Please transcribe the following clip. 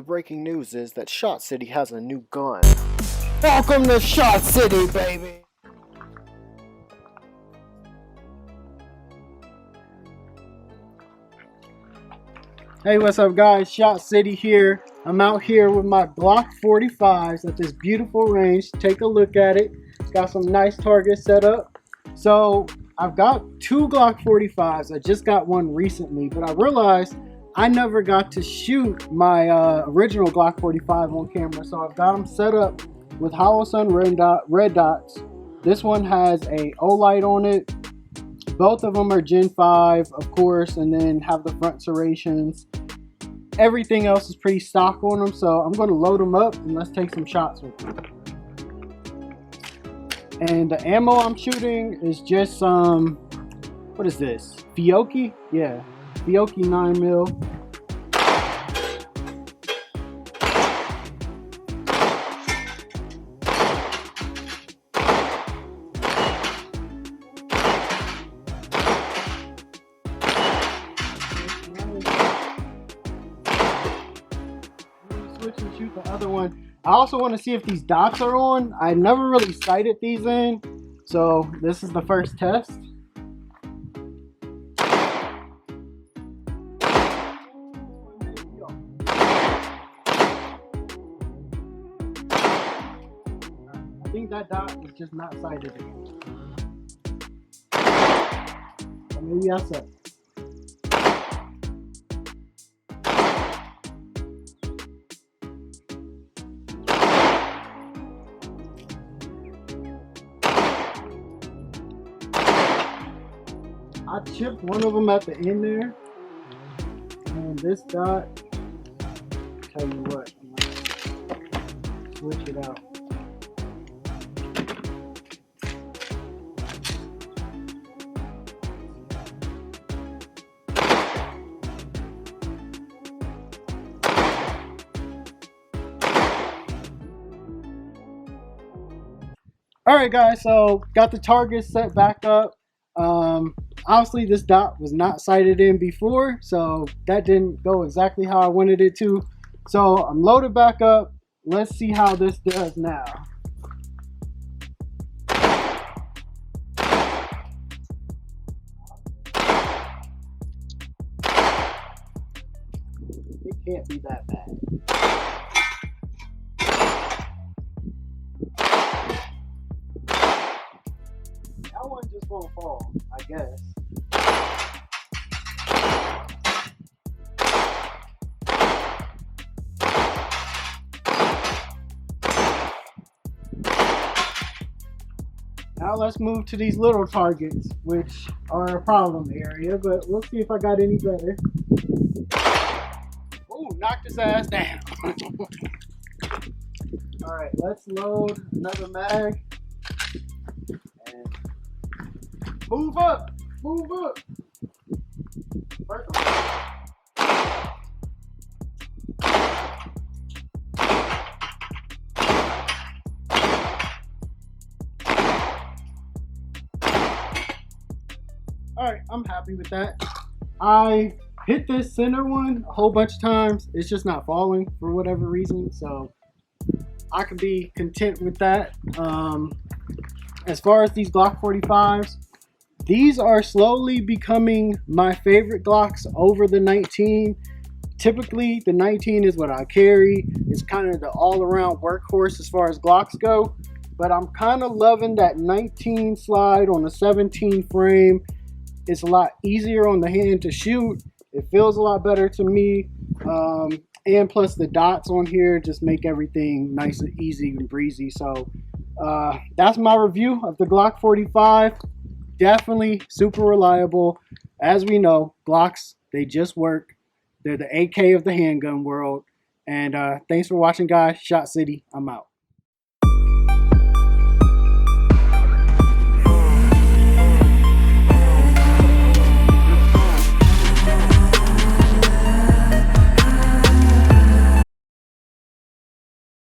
breaking news is that ShotCity has a new gun. Welcome to ShotCity, baby! Hey, what's up guys? ShotCity here. I'm out here with my Glock 45s at this beautiful range. Take a look at it. Got some nice targets set up. So I've got two Glock 45s. I just got one recently, but I realized I never got to shoot my original Glock 45 on camera. So I've got them set up with hollow sun red dots. This one has a O-light on it. Both of them are Gen 5, of course, and then have the front serrations. Everything else is pretty stock on them, so I'm going to load them up and let's take some shots with them. And the ammo I'm shooting is just some, what is this? Fiocchi? Yeah, Fiocchi 9mm. Switch and shoot the other one. I also want to see if these dots are on. I never really sighted these in, so this is the first test. I think that dot is just not sighted in. So maybe I suck. I chipped one of them at the end there, and this dot, tell you what, I'm gonna switch it out. Alright guys, so got the target set back up. Obviously this dot was not sighted in before, so that didn't go exactly how I wanted it to. So I'm loaded back up. Let's see how this does now. It can't be that bad. That one just won't fall, I guess. Now let's move to these little targets, which are a problem area, but we'll see if I got any better. Ooh, knocked his ass down. Alright, let's load another mag. Move up! Move up! Alright, I'm happy with that. I hit this center one a whole bunch of times. It's just not falling for whatever reason, so I can be content with that. As far as these Glock 45s, these are slowly becoming my favorite Glocks over the 19. Typically, the 19 is what I carry. It's kind of the all-around workhorse as far as Glocks go. But I'm kind of loving that 19 slide on a 17 frame. It's a lot easier on the hand to shoot. It feels a lot better to me. And plus the dots on here just make everything nice and easy and breezy. So that's my review of the Glock 45. Definitely super reliable. As we know, Glocks, they just work. They're the AK of the handgun world. And thanks for watching, guys. ShotCity, I'm out.